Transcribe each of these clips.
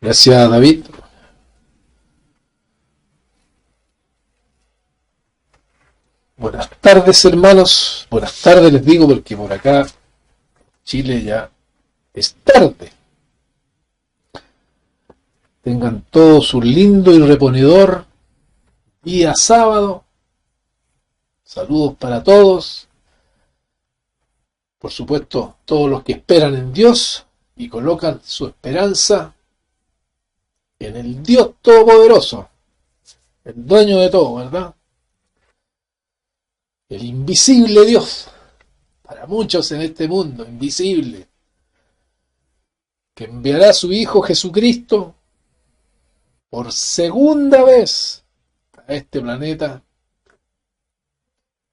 Gracias, David. Buenas tardes, hermanos. Buenas tardes les digo porque por acá Chile ya es tarde. Tengan todos un lindo y reponedor día sábado. Saludos para todos. Por supuesto, todos los que esperan en Dios y colocan su esperanza en el Dios Todopoderoso, el dueño de todo, ¿verdad? El invisible Dios, para muchos en este mundo, invisible, que enviará a su Hijo Jesucristo por segunda vez a este planeta,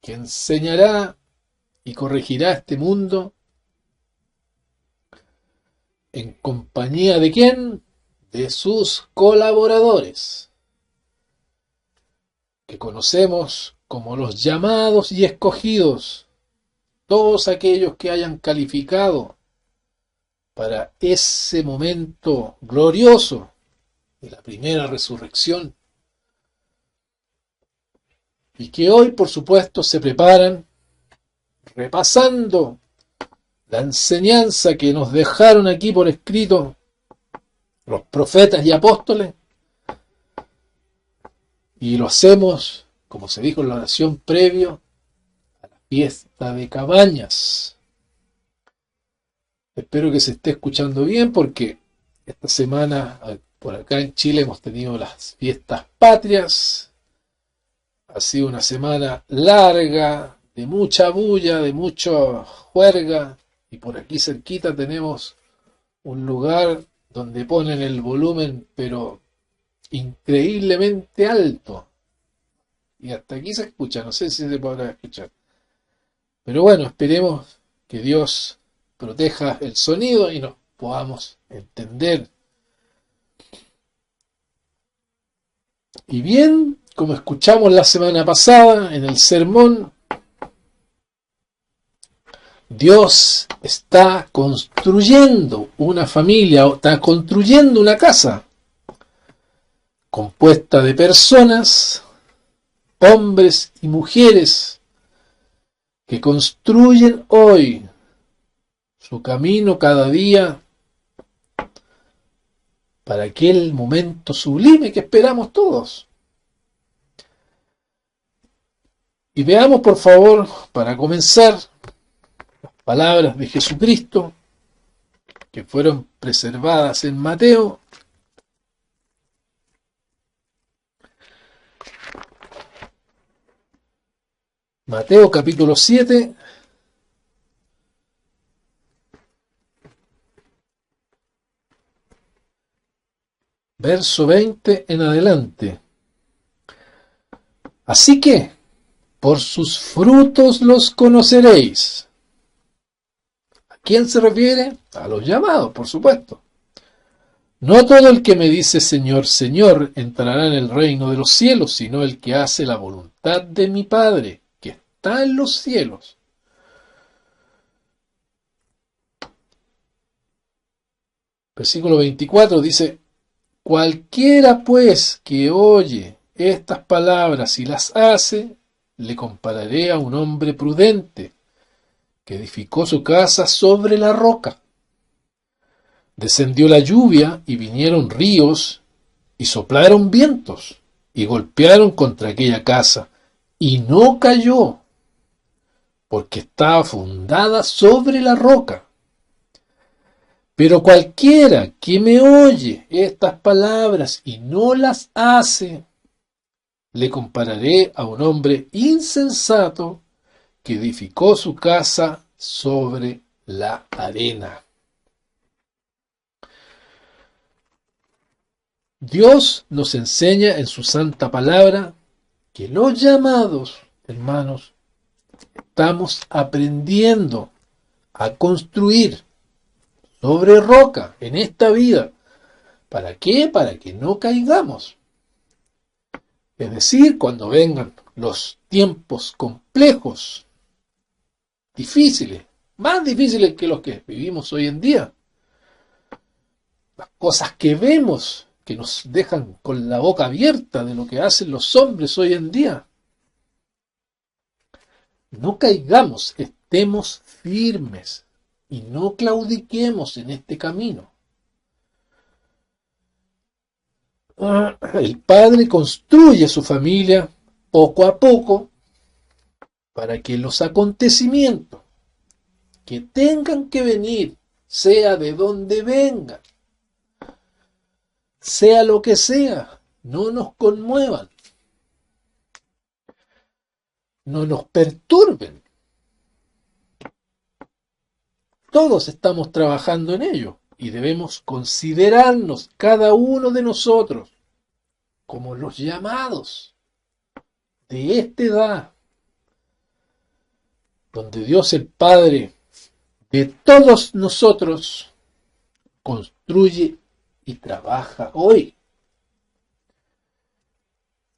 que enseñará y corregirá este mundo en compañía de ¿quién? De sus colaboradores, que conocemos como los llamados y escogidos, todos aquellos que hayan calificado para ese momento glorioso de la primera resurrección, y que hoy, por supuesto, se preparan repasando la enseñanza que nos dejaron aquí por escrito los profetas y apóstoles, y lo hacemos, como se dijo en la oración previo, a la fiesta de Cabañas. Espero que se esté escuchando bien porque esta semana por acá en Chile hemos tenido las fiestas patrias. Ha sido una semana larga, de mucha bulla, de mucha juerga, y por aquí cerquita tenemos un lugar donde ponen el volumen pero increíblemente alto, y hasta aquí se escucha, no sé si se podrá escuchar, pero bueno, esperemos que Dios proteja el sonido y nos podamos entender. Y bien, como escuchamos la semana pasada en el sermón, Dios está construyendo una familia, está construyendo una casa compuesta de personas, hombres y mujeres, que construyen hoy su camino cada día para aquel momento sublime que esperamos todos. Y veamos, por favor, para comenzar, las palabras de Jesucristo que fueron preservadas en Mateo. Mateo capítulo 7, verso 20 en adelante. Así que, por sus frutos los conoceréis. ¿A quién se refiere? A los llamados, por supuesto. No todo el que me dice Señor, Señor, entrará en el reino de los cielos, sino el que hace la voluntad de mi Padre, que está en los cielos. Versículo 24 dice: cualquiera pues que oye estas palabras y las hace, le compararé a un hombre prudente que edificó su casa sobre la roca. Descendió la lluvia y vinieron ríos y soplaron vientos y golpearon contra aquella casa y no cayó porque estaba fundada sobre la roca. Pero cualquiera que me oye estas palabras y no las hace, le compararé a un hombre insensato que edificó su casa sobre la arena. Dios nos enseña en su santa palabra que los llamados, hermanos, estamos aprendiendo a construir sobre roca en esta vida. ¿Para qué? Para que no caigamos. Es decir, cuando vengan los tiempos complejos, difíciles, más difíciles que los que vivimos hoy en día. Las cosas que vemos que nos dejan con la boca abierta de lo que hacen los hombres hoy en día. No caigamos, estemos firmes y no claudiquemos en este camino. El padre construye su familia poco a poco para que los acontecimientos que tengan que venir, sea de donde vengan, sea lo que sea, no nos conmuevan, no nos perturben. Todos estamos trabajando en ello y debemos considerarnos cada uno de nosotros como los llamados de esta edad, donde Dios el Padre de todos nosotros construye y trabaja hoy.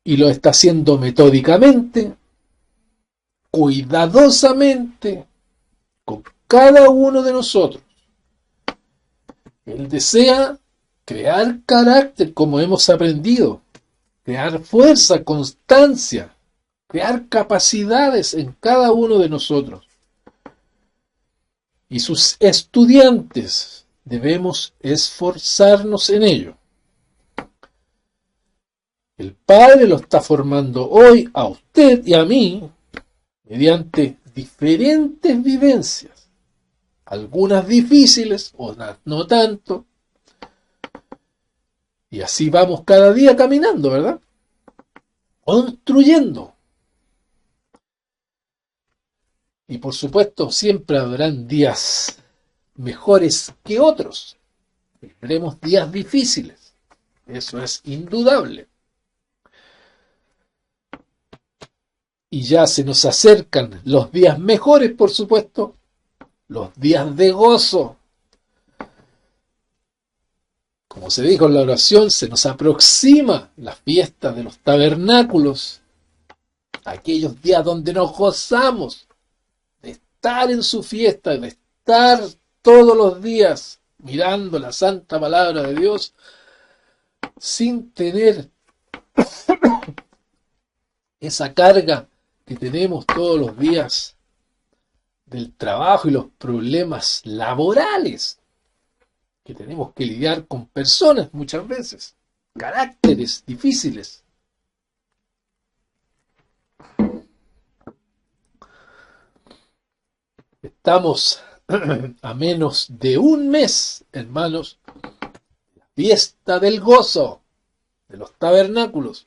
Y lo está haciendo metódicamente, cuidadosamente, con cada uno de nosotros. Él desea crear carácter, como hemos aprendido, crear fuerza, constancia, crear capacidades en cada uno de nosotros. Y sus estudiantes debemos esforzarnos en ello. El Padre lo está formando hoy a usted y a mí mediante diferentes vivencias, algunas difíciles, otras no tanto, y así vamos cada día caminando, ¿verdad? Construyendo. Y por supuesto siempre habrán días mejores que otros. Tendremos días difíciles, eso es indudable. Y ya se nos acercan los días mejores, por supuesto, los días de gozo. Como se dijo en la oración, se nos aproxima la fiesta de los tabernáculos, aquellos días donde nos gozamos de estar en su fiesta, de estar todos los días mirando la santa palabra de Dios sin tener esa carga que tenemos todos los días del trabajo y los problemas laborales, que tenemos que lidiar con personas muchas veces, caracteres difíciles. Estamos a menos de un mes, hermanos, la fiesta del gozo, de los tabernáculos.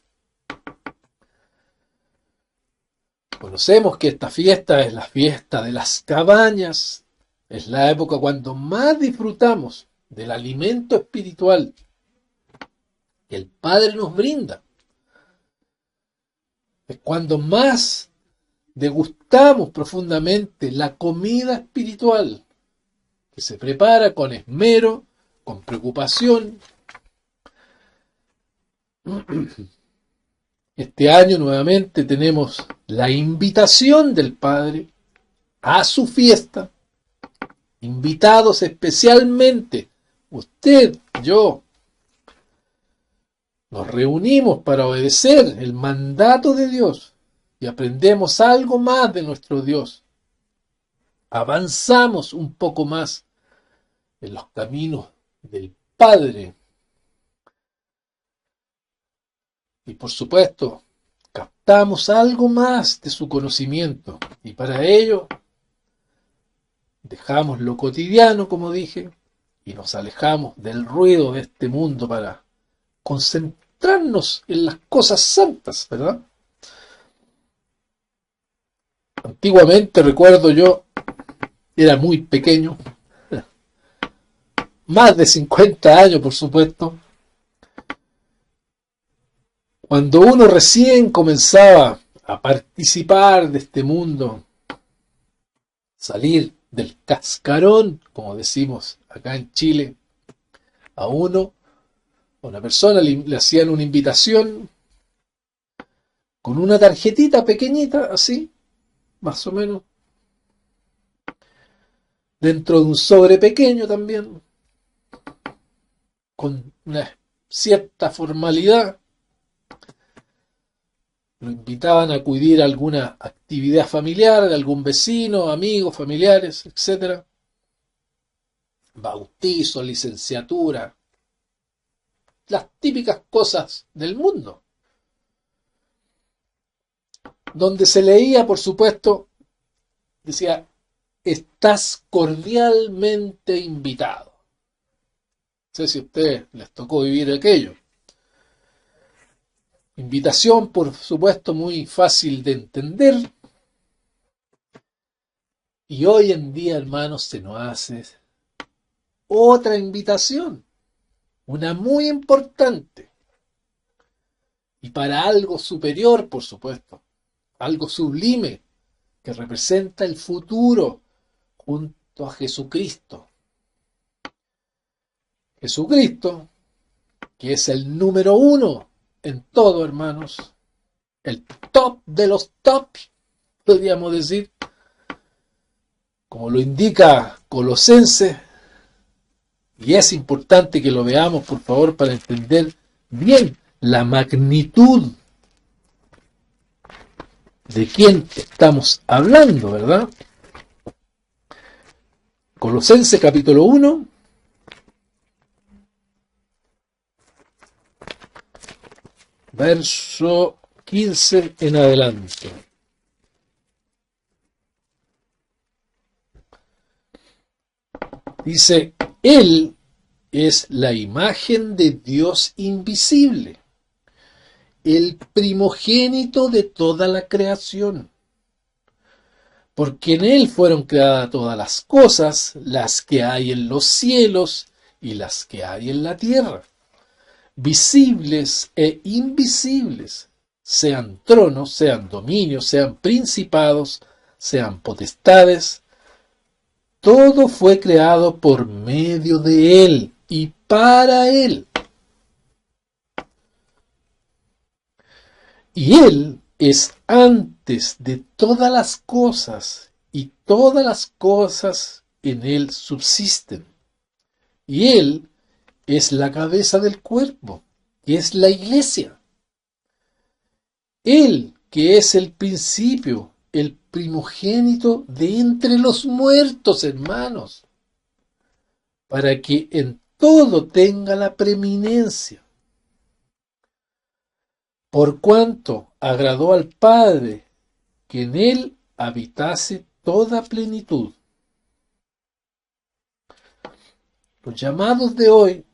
Conocemos que esta fiesta es la fiesta de las cabañas, es la época cuando más disfrutamos del alimento espiritual que el Padre nos brinda. Es cuando más degustamos profundamente la comida espiritual que se prepara con esmero, con preocupación. Este año nuevamente tenemos la invitación del Padre a su fiesta. Invitados especialmente, usted, yo, nos reunimos para obedecer el mandato de Dios y aprendemos algo más de nuestro Dios. Avanzamos un poco más en los caminos del Padre. Y por supuesto, captamos algo más de su conocimiento. Y para ello, dejamos lo cotidiano, como dije, y nos alejamos del ruido de este mundo para concentrarnos en las cosas santas, ¿verdad? Antiguamente, recuerdo yo, era muy pequeño, más de 50 años, por supuesto, cuando uno recién comenzaba a participar de este mundo, salir del cascarón, como decimos acá en Chile, a una persona le hacían una invitación con una tarjetita pequeñita, así, más o menos, dentro de un sobre pequeño también, con una cierta formalidad. Lo invitaban a acudir a alguna actividad familiar de algún vecino, amigos, familiares, etcétera. Bautizo, licenciatura, las típicas cosas del mundo. Donde se leía, por supuesto, decía, estás cordialmente invitado. No sé si a ustedes les tocó vivir aquello. Invitación, por supuesto, muy fácil de entender. Y hoy en día, hermanos, se nos hace otra invitación, una muy importante. Y para algo superior, por supuesto, algo sublime, que representa el futuro junto a Jesucristo. Jesucristo, que es el número uno en todo, hermanos, el top de los tops, podríamos decir, como lo indica Colosenses, y es importante que lo veamos, por favor, para entender bien la magnitud de quién estamos hablando, ¿verdad? Colosenses capítulo 1, verso 15 en adelante. Dice, Él es la imagen de Dios invisible, el primogénito de toda la creación. Porque en Él fueron creadas todas las cosas, las que hay en los cielos y las que hay en la tierra, visibles e invisibles, sean tronos, sean dominios, sean principados, sean potestades. Todo fue creado por medio de Él y para Él. Y Él es antes de todas las cosas, y todas las cosas en Él subsisten. Y Él es la cabeza del cuerpo, que es la iglesia. Él, que es el principio, el primogénito de entre los muertos, hermanos, para que en todo tenga la preeminencia. Por cuanto agradó al Padre que en Él habitase toda plenitud. Los llamados de hoy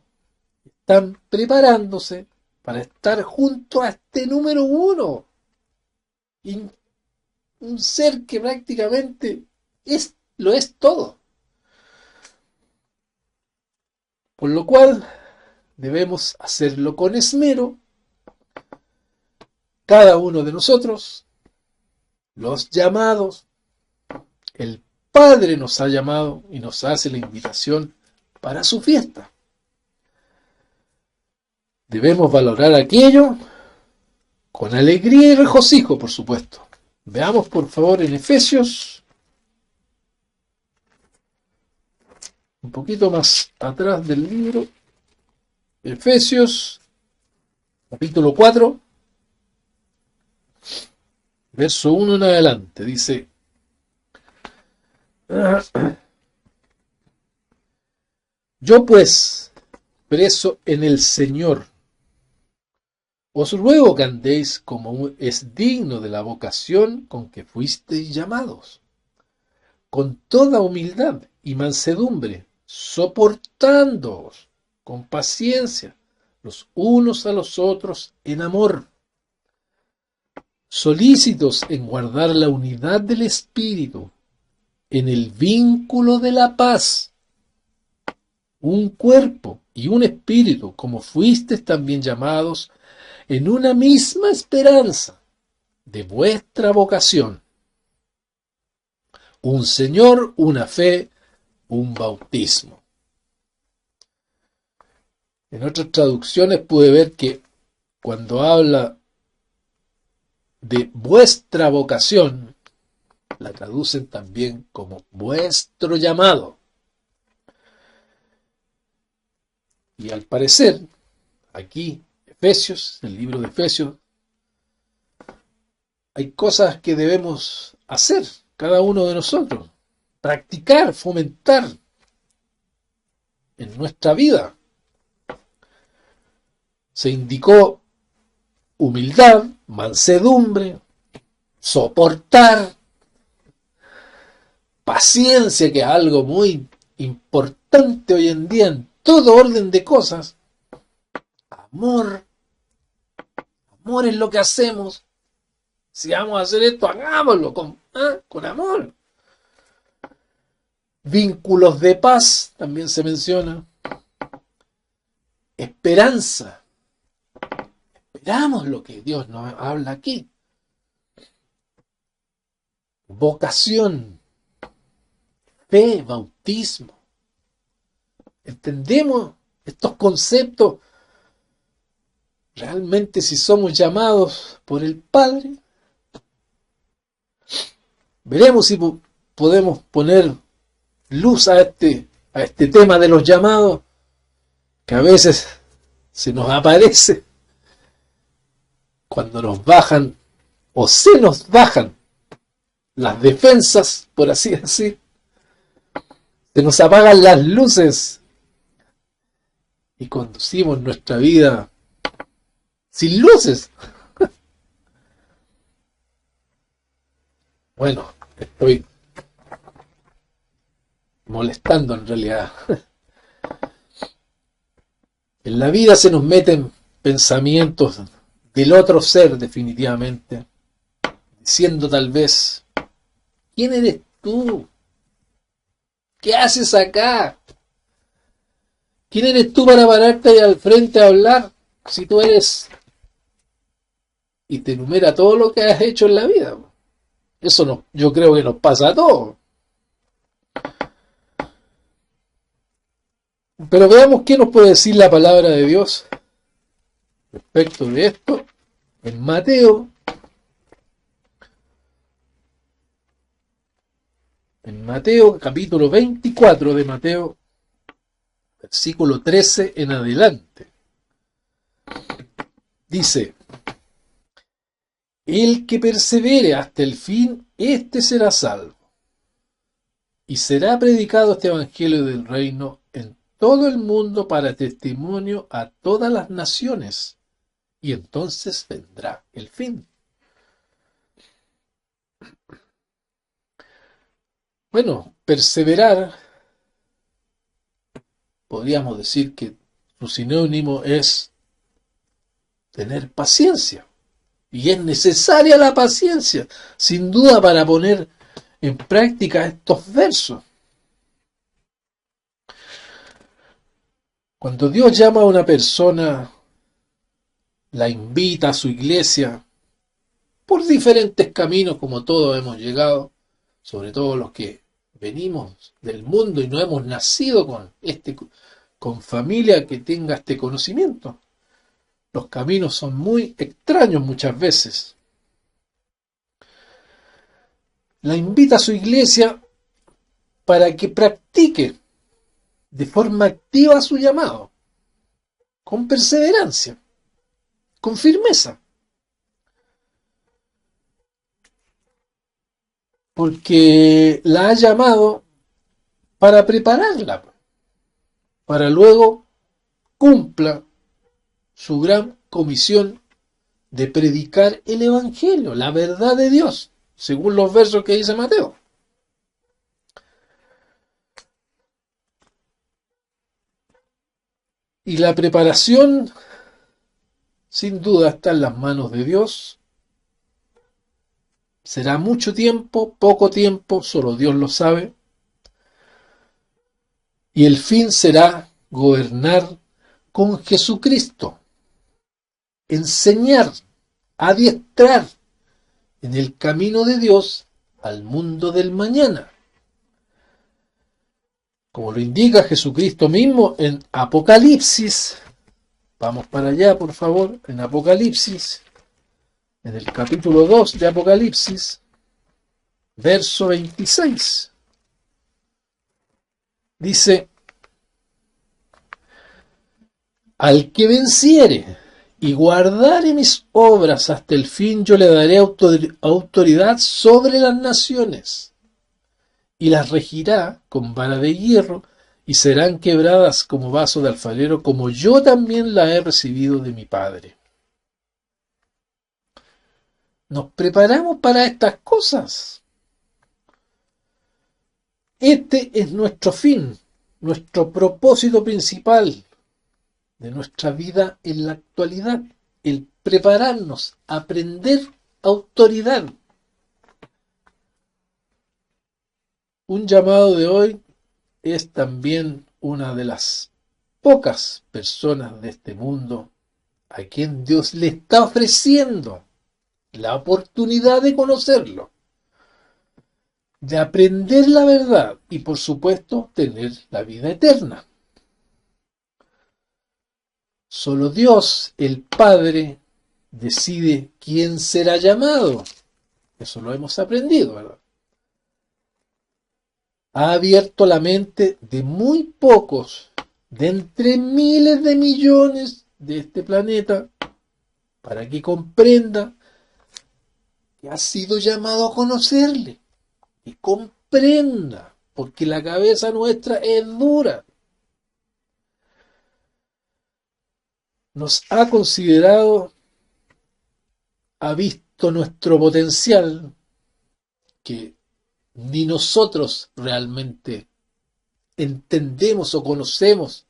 están preparándose para estar junto a este número uno. Y un ser que prácticamente lo es todo. Por lo cual debemos hacerlo con esmero, cada uno de nosotros, los llamados. El Padre nos ha llamado y nos hace la invitación para su fiesta. Debemos valorar aquello con alegría y regocijo, por supuesto. Veamos, por favor, en Efesios, un poquito más atrás del libro, Efesios, capítulo 4, verso 1 en adelante, dice, yo pues, preso en el Señor, os ruego que andéis como es digno de la vocación con que fuisteis llamados, con toda humildad y mansedumbre, soportándoos con paciencia los unos a los otros en amor, solícitos en guardar la unidad del Espíritu, en el vínculo de la paz, un cuerpo y un espíritu, como fuisteis también llamados en una misma esperanza de vuestra vocación. Un Señor, una fe, un bautismo. En otras traducciones pude ver que cuando habla de vuestra vocación, la traducen también como vuestro llamado. Y al parecer, aquí, Efesios, el libro de Efesios, hay cosas que debemos hacer, cada uno de nosotros, practicar, fomentar en nuestra vida. Se indicó humildad, mansedumbre, soportar, paciencia, que es algo muy importante hoy en día en todo orden de cosas, amor, amor es lo que hacemos. Si vamos a hacer esto, hagámoslo con amor. Vínculos de paz, también se menciona. Esperanza. Esperamos lo que Dios nos habla aquí. Vocación. Fe, bautismo. ¿Entendemos estos conceptos realmente si somos llamados por el Padre? Veremos si podemos poner luz a este tema de los llamados, que a veces se nos aparece cuando nos bajan o se nos bajan las defensas, por así decir, se nos apagan las luces y conducimos nuestra vida sin luces. Bueno, estoy molestando en realidad. En la vida se nos meten pensamientos del otro ser definitivamente, diciendo tal vez, ¿quién eres tú? ¿Qué haces acá? ¿Quién eres tú para pararte ahí al frente a hablar si tú eres? Y te enumera todo lo que has hecho en la vida. Eso no, yo creo que nos pasa a todos. Pero veamos qué nos puede decir la palabra de Dios respecto de esto en Mateo capítulo 24 de Mateo, versículo 13 en adelante. Dice: el que persevere hasta el fin, éste será salvo. Y será predicado este evangelio del reino en todo el mundo para testimonio a todas las naciones. Y entonces vendrá el fin. Bueno, perseverar, podríamos decir que su sinónimo es tener paciencia. Y es necesaria la paciencia, sin duda, para poner en práctica estos versos. Cuando Dios llama a una persona, la invita a su iglesia, por diferentes caminos, como todos hemos llegado, sobre todo los que venimos del mundo y no hemos nacido con familia que tenga este conocimiento. Los caminos son muy extraños muchas veces. La invita a su iglesia para que practique de forma activa su llamado, con perseverancia, con firmeza. Porque la ha llamado para prepararla, para luego cumpla su gran comisión de predicar el Evangelio, la verdad de Dios, según los versos que dice Mateo. Y la preparación, sin duda, está en las manos de Dios. Será mucho tiempo, poco tiempo, solo Dios lo sabe. Y el fin será gobernar con Jesucristo, enseñar, adiestrar en el camino de Dios al mundo del mañana. Como lo indica Jesucristo mismo en Apocalipsis. Vamos para allá, por favor, en Apocalipsis, en el capítulo 2 de Apocalipsis, verso 26. Dice: Al que venciere y guardare mis obras hasta el fin, yo le daré autoridad sobre las naciones, y las regirá con vara de hierro, y serán quebradas como vaso de alfarero, como yo también la he recibido de mi Padre. Nos preparamos para estas cosas. Este es nuestro fin, nuestro propósito principal de nuestra vida en la actualidad, el prepararnos, aprender autoridad. Un llamado de hoy es también una de las pocas personas de este mundo a quien Dios le está ofreciendo la oportunidad de conocerlo, de aprender la verdad y, por supuesto, tener la vida eterna. Solo Dios, el Padre, decide quién será llamado. Eso lo hemos aprendido, ¿verdad? Ha abierto la mente de muy pocos, de entre miles de millones de este planeta, para que comprenda que ha sido llamado a conocerle, y comprenda, porque la cabeza nuestra es dura. Nos ha considerado, ha visto nuestro potencial, que ni nosotros realmente entendemos o conocemos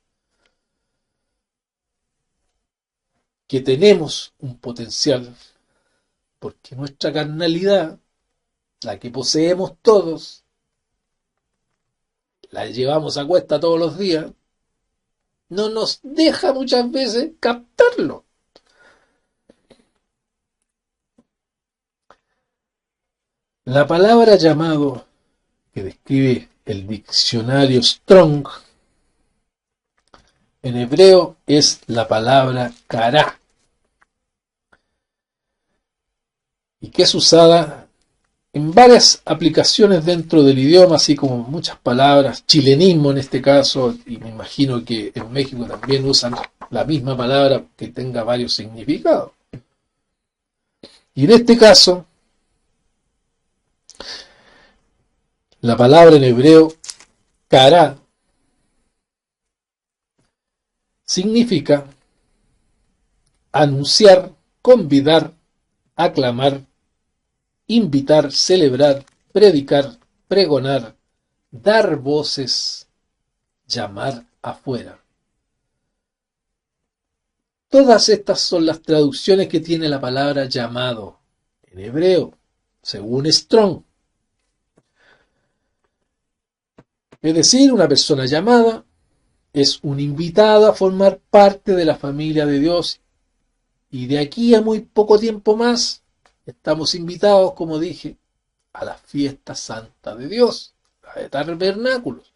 que tenemos un potencial, porque nuestra carnalidad, la que poseemos todos, la llevamos a cuesta todos los días, no nos deja muchas veces captarlo. La palabra llamado, que describe el diccionario Strong, en hebreo es la palabra kará, y que es usada en varias aplicaciones dentro del idioma, así como muchas palabras, chilenismo en este caso, y me imagino que en México también usan la misma palabra que tenga varios significados. Y en este caso, la palabra en hebreo, kará, significa anunciar, convidar, aclamar, invitar, celebrar, predicar, pregonar, dar voces, llamar afuera. Todas estas son las traducciones que tiene la palabra llamado en hebreo, según Strong. Es decir, una persona llamada es un invitado a formar parte de la familia de Dios, y de aquí a muy poco tiempo más estamos invitados, como dije, a la fiesta santa de Dios, la de tabernáculos.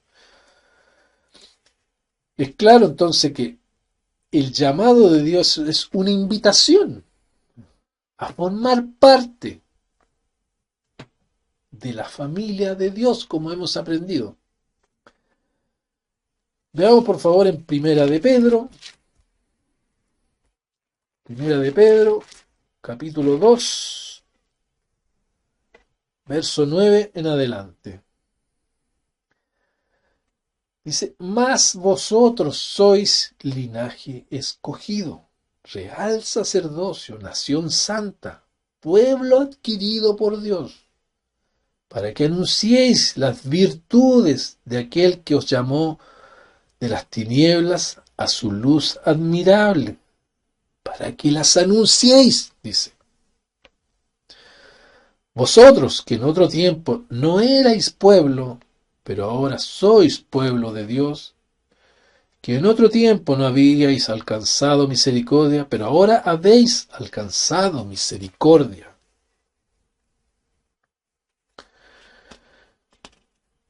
Es claro entonces que el llamado de Dios es una invitación a formar parte de la familia de Dios, como hemos aprendido. Veamos por favor en Primera de Pedro, capítulo 2, verso 9 en adelante. Dice, mas vosotros sois linaje escogido, real sacerdocio, nación santa, pueblo adquirido por Dios, para que anunciéis las virtudes de aquel que os llamó de las tinieblas a su luz admirable, para que las anunciéis, dice. Vosotros, que en otro tiempo no erais pueblo, pero ahora sois pueblo de Dios, que en otro tiempo no habíais alcanzado misericordia, pero ahora habéis alcanzado misericordia.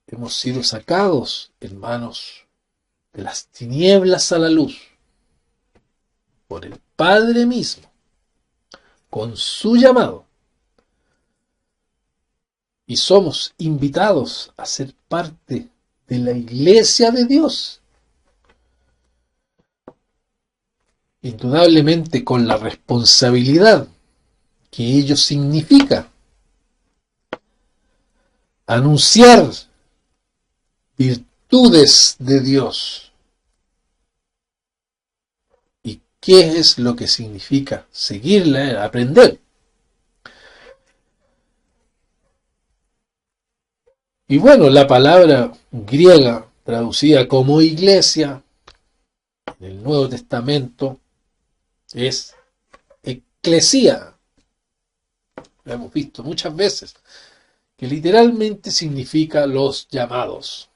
Hemos sido sacados, hermanos, de las tinieblas a la luz, por el Padre mismo, con su llamado. Y somos invitados a ser parte de la iglesia de Dios. indudablemente con la responsabilidad que ello significa. Anunciar virtudes de Dios. ¿Y qué es lo que significa seguirla? Aprender. Y bueno, la palabra griega traducida como iglesia en el Nuevo Testamento es eclesía. Lo hemos visto muchas veces, que literalmente significa los llamados.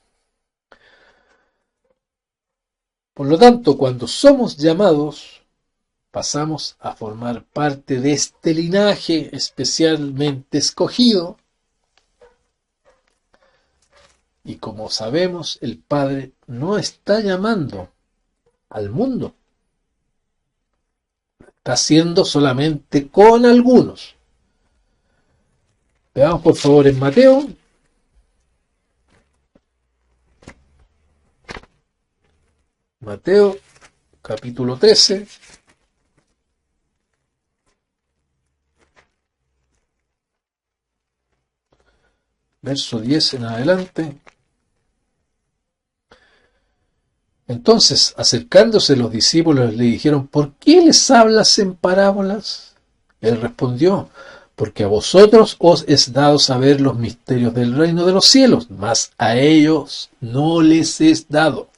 Por lo tanto, cuando somos llamados, pasamos a formar parte de este linaje especialmente escogido. Y como sabemos, el Padre no está llamando al mundo. Está haciendo solamente con algunos. Veamos por favor en Mateo. Mateo capítulo 13. Verso 10 en adelante. Entonces, acercándose los discípulos, le dijeron: ¿por qué les hablas en parábolas? Él respondió: porque a vosotros os es dado saber los misterios del reino de los cielos, mas a ellos no les es dado.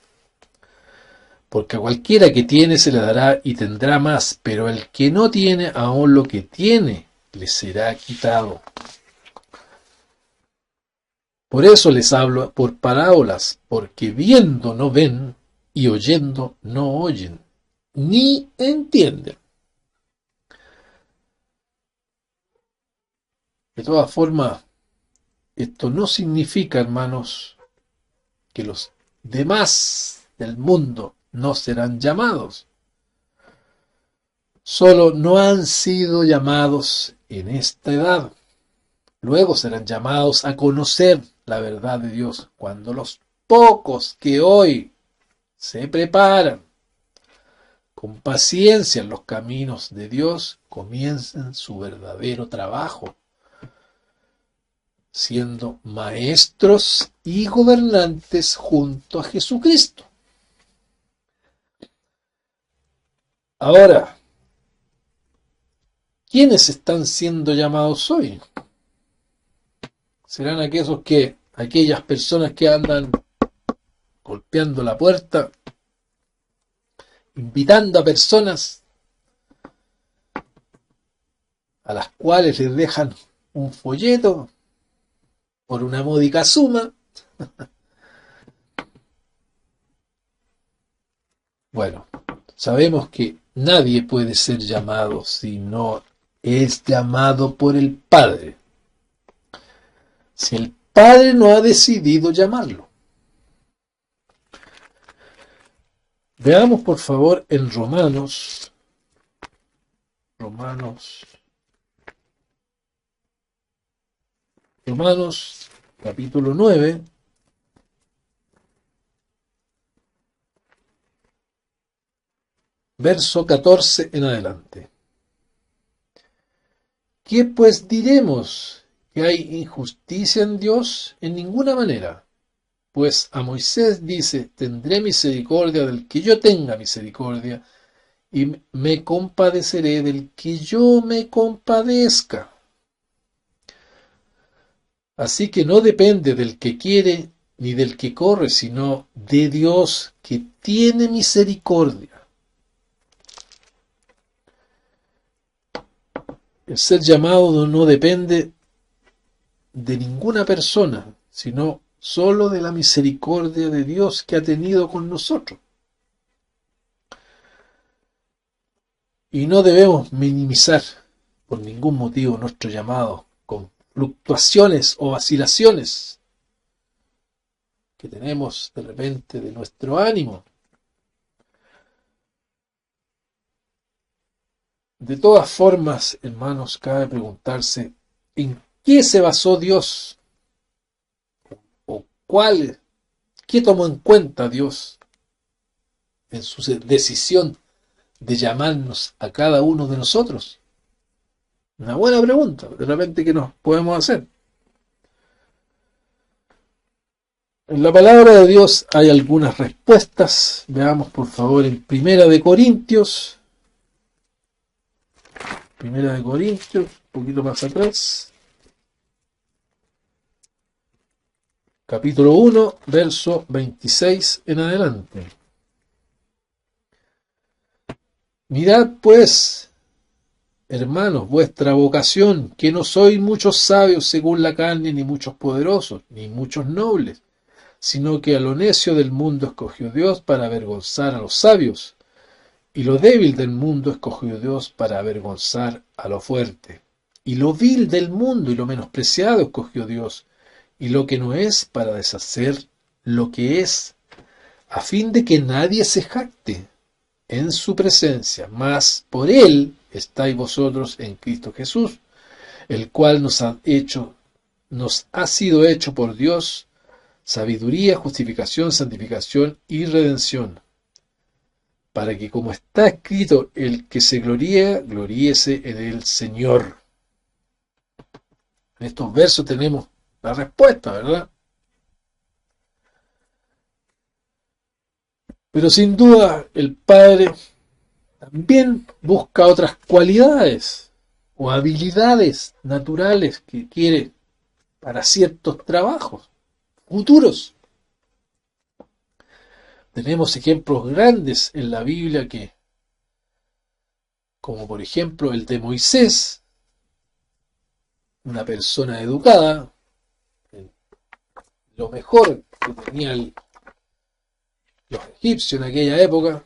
Porque a cualquiera que tiene se le dará y tendrá más, pero el que no tiene, aún lo que tiene le será quitado. Por eso les hablo por parábolas, porque viendo no ven, y oyendo no oyen, ni entienden. De todas formas, esto no significa, hermanos, que los demás del mundo no serán llamados. Solo no han sido llamados en esta edad. Luego serán llamados a conocer la verdad de Dios, cuando los pocos que hoy se preparan con paciencia en los caminos de Dios comiencen su verdadero trabajo, siendo maestros y gobernantes junto a Jesucristo. Ahora, ¿quiénes están siendo llamados hoy? ¿Serán aquellas personas que andan golpeando la puerta, invitando a personas a las cuales les dejan un folleto por una módica suma? Bueno, sabemos que nadie puede ser llamado si no es llamado por el Padre. Si el Padre no ha decidido llamarlo. Veamos por favor en Romanos capítulo 9. Verso 14 en adelante. ¿Qué pues diremos? ¿Que hay injusticia en Dios? En ninguna manera. Pues a Moisés dice: tendré misericordia del que yo tenga misericordia, y me compadeceré del que yo me compadezca. Así que no depende del que quiere ni del que corre, sino de Dios, que tiene misericordia. El ser llamado no depende de ninguna persona, sino solo de la misericordia de Dios que ha tenido con nosotros. Y no debemos minimizar por ningún motivo nuestro llamado con fluctuaciones o vacilaciones que tenemos de repente de nuestro ánimo. De todas formas, hermanos, cabe preguntarse en qué se basó Dios o qué tomó en cuenta Dios en su decisión de llamarnos a cada uno de nosotros? Una buena pregunta, de repente, que nos podemos hacer. En la palabra de Dios hay algunas respuestas. Veamos por favor en Primera de Corintios, un poquito más atrás. Capítulo 1, verso 26 en adelante. Mirad pues, hermanos, vuestra vocación, que no sois muchos sabios según la carne, ni muchos poderosos, ni muchos nobles, sino que a lo necio del mundo escogió Dios para avergonzar a los sabios, y lo débil del mundo escogió Dios para avergonzar a lo fuerte. Y lo vil del mundo y lo menospreciado escogió Dios, y lo que no es para deshacer lo que es, a fin de que nadie se jacte en su presencia, mas por él estáis vosotros en Cristo Jesús, el cual nos ha sido hecho por Dios sabiduría, justificación, santificación y redención, para que, como está escrito, el que se gloría, gloríese en el Señor. En estos versos tenemos la respuesta, ¿verdad? Pero sin duda el Padre también busca otras cualidades o habilidades naturales que quiere para ciertos trabajos futuros. Tenemos ejemplos grandes en la Biblia como por ejemplo el de Moisés, una persona educada, lo mejor que tenían los egipcios en aquella época,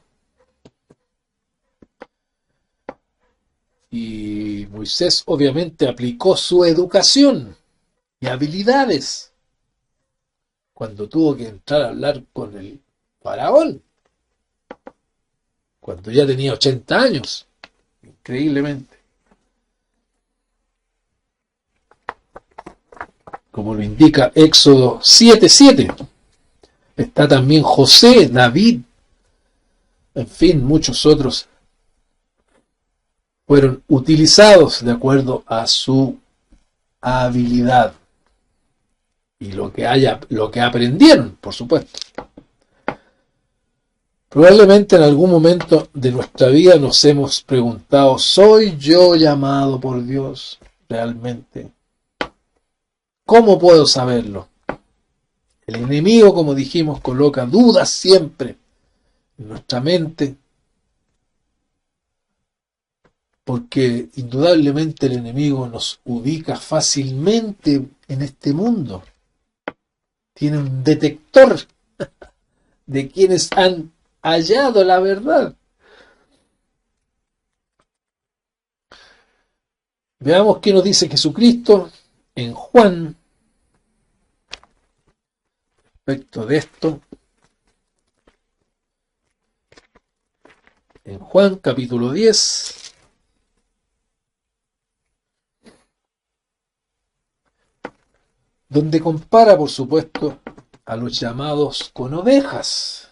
y Moisés obviamente aplicó su educación y habilidades cuando tuvo que entrar a hablar con el faraón, cuando ya tenía 80 años, increíblemente. Como lo indica Éxodo 7:7. Está también José, David, en fin, muchos otros fueron utilizados de acuerdo a su habilidad y lo que aprendieron, por supuesto. Probablemente en algún momento de nuestra vida nos hemos preguntado, ¿soy yo llamado por Dios realmente? ¿Cómo puedo saberlo? El enemigo, como dijimos, coloca dudas siempre en nuestra mente, porque indudablemente el enemigo nos ubica fácilmente en este mundo. Tiene un detector de quienes han hallado la verdad. Veamos qué nos dice Jesucristo en Juan respecto de esto. En Juan capítulo 10, donde compara, por supuesto, a los llamados con ovejas.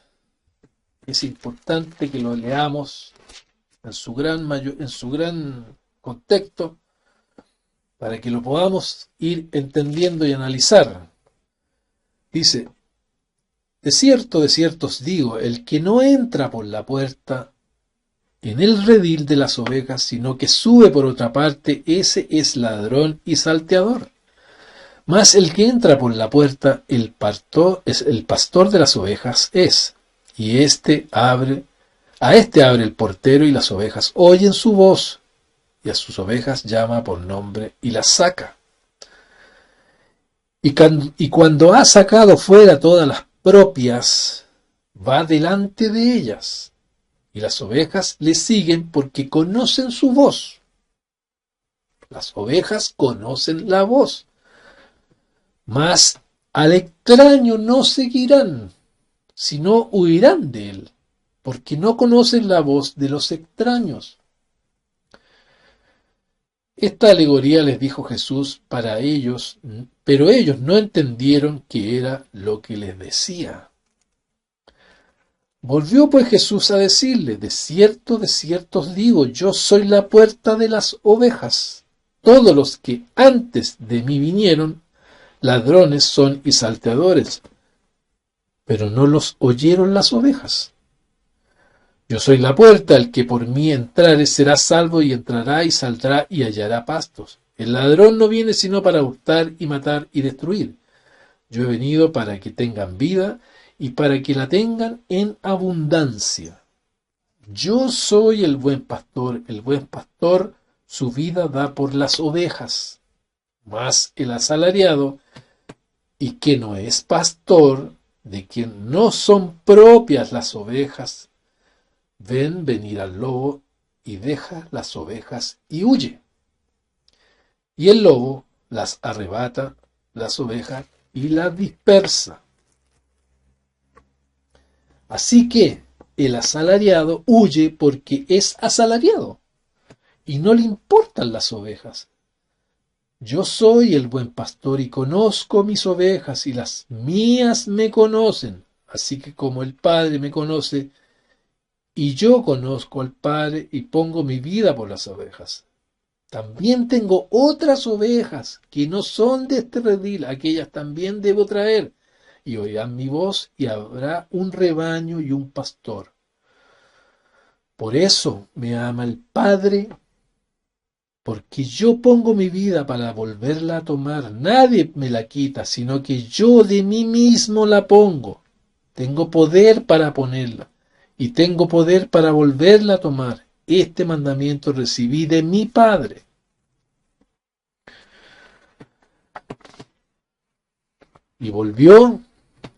Es importante que lo leamos en su gran contexto para que lo podamos ir entendiendo y analizar. Dice, de cierto os digo, el que no entra por la puerta en el redil de las ovejas, sino que sube por otra parte, ese es ladrón y salteador. Mas el que entra por la puerta, el pastor de las ovejas es, y a este abre el portero, y las ovejas oyen su voz, y a sus ovejas llama por nombre y las saca. Y cuando ha sacado fuera todas las propias, va delante de ellas, y las ovejas le siguen porque conocen su voz. Las ovejas conocen la voz, mas al extraño no seguirán, sino huirán de él, porque no conocen la voz de los extraños. Esta alegoría les dijo Jesús para ellos, pero ellos no entendieron qué era lo que les decía. Volvió pues Jesús a decirle, de cierto os digo, yo soy la puerta de las ovejas. Todos los que antes de mí vinieron, ladrones son y salteadores, pero no los oyeron las ovejas. Yo soy la puerta, el que por mí entrare será salvo y entrará y saldrá y hallará pastos. El ladrón no viene sino para hurtar y matar y destruir. Yo he venido para que tengan vida y para que la tengan en abundancia. Yo soy el buen pastor su vida da por las ovejas. Mas el asalariado, y que no es pastor, de quien no son propias las ovejas, ven venir al lobo y deja las ovejas y huye. Y el lobo las arrebata, las ovejas, y las dispersa. Así que el asalariado huye porque es asalariado y no le importan las ovejas. Yo soy el buen pastor y conozco mis ovejas y las mías me conocen. Así que como el Padre me conoce y yo conozco al Padre y pongo mi vida por las ovejas. También tengo otras ovejas que no son de este redil, aquellas también debo traer. Y oirán mi voz y habrá un rebaño y un pastor. Por eso me ama el Padre, porque yo pongo mi vida para volverla a tomar. Nadie me la quita, sino que yo de mí mismo la pongo. Tengo poder para ponerla y tengo poder para volverla a tomar. Este mandamiento recibí de mi Padre. Y volvió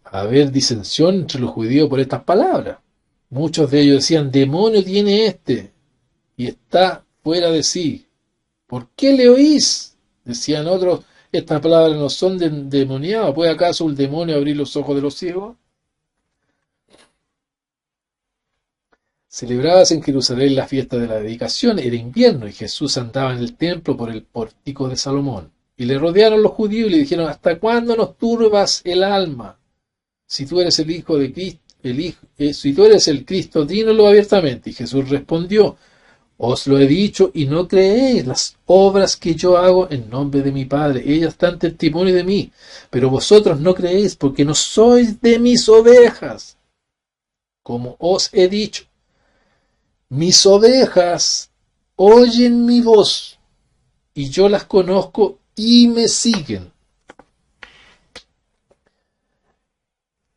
a haber disensión entre los judíos por estas palabras. Muchos de ellos decían, demonio tiene este y está fuera de sí. ¿Por qué le oís? Decían otros, estas palabras no son demoniadas. ¿Puede acaso el demonio abrir los ojos de los ciegos? Celebrabas en Jerusalén la fiesta de la dedicación, era invierno y Jesús andaba en el templo por el pórtico de Salomón. Y le rodearon los judíos y le dijeron, ¿hasta cuándo nos turbas el alma? Si tú eres el hijo de Cristo, si tú eres el Cristo, dínoslo abiertamente. Y Jesús respondió, os lo he dicho y no creéis las obras que yo hago en nombre de mi Padre. Ellas dan testimonio de mí, pero vosotros no creéis porque no sois de mis ovejas. Como os he dicho, mis ovejas oyen mi voz y yo las conozco y me siguen.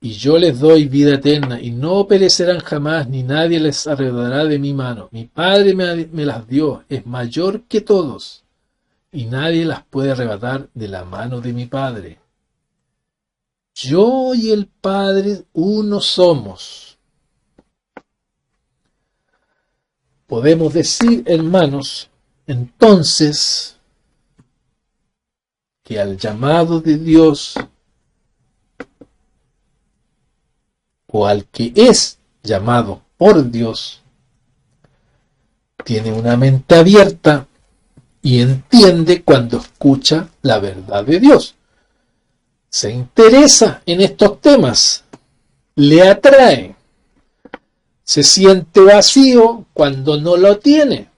Y yo les doy vida eterna y no perecerán jamás, ni nadie les arrebatará de mi mano. Mi Padre me las dio, es mayor que todos, y nadie las puede arrebatar de la mano de mi Padre. Yo y el Padre uno somos. Podemos decir, hermanos, entonces, que al llamado de Dios, o al que es llamado por Dios, tiene una mente abierta y entiende cuando escucha la verdad de Dios. Se interesa en estos temas, le atrae, se siente vacío cuando no lo tiene.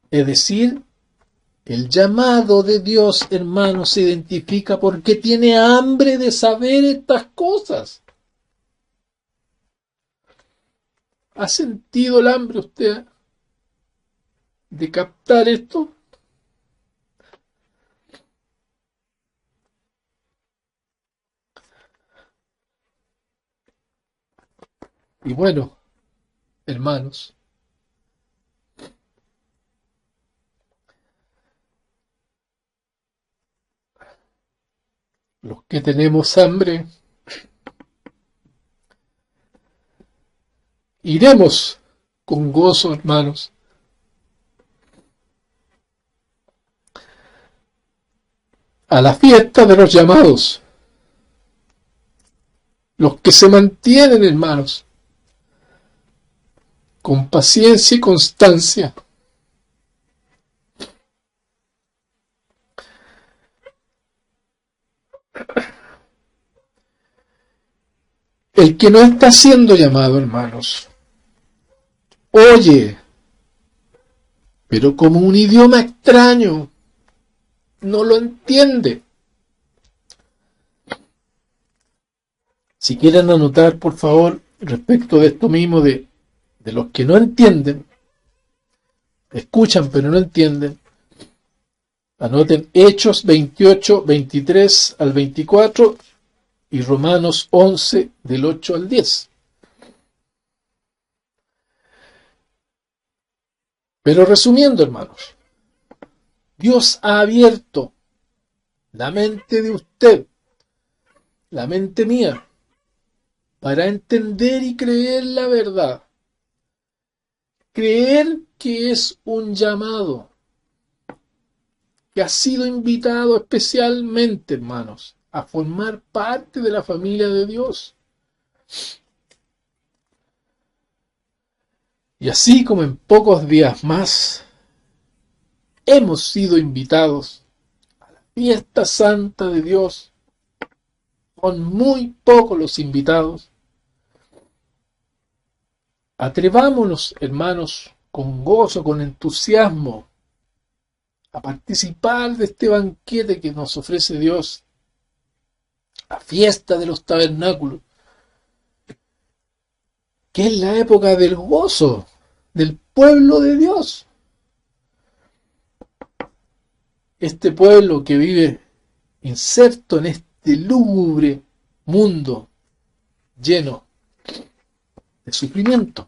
Es decir, el llamado de Dios, hermano, se identifica porque tiene hambre de saber estas cosas. ¿Ha sentido el hambre usted de captar esto? Y bueno, hermanos, los que tenemos hambre, iremos con gozo, hermanos, a la fiesta de los llamados, los que se mantienen, hermanos, con paciencia y constancia. El que no está siendo llamado, hermanos, oye, pero como un idioma extraño, no lo entiende. Si quieren anotar, por favor, respecto de esto mismo, de los que no entienden, escuchan pero no entienden, anoten Hechos 28, 23 al 24 y Romanos 11, del 8 al 10. Pero resumiendo, hermanos, Dios ha abierto la mente de usted, la mente mía, para entender y creer la verdad. Creer que es un llamado, que ha sido invitado especialmente, hermanos, a formar parte de la familia de Dios. Y así como en pocos días más hemos sido invitados a la fiesta santa de Dios, son muy pocos los invitados. Atrevámonos, hermanos, con gozo, con entusiasmo, a participar de este banquete que nos ofrece Dios, la fiesta de los tabernáculos, que es la época del gozo del pueblo de Dios. Este pueblo que vive inserto en este lúgubre mundo lleno de sufrimiento.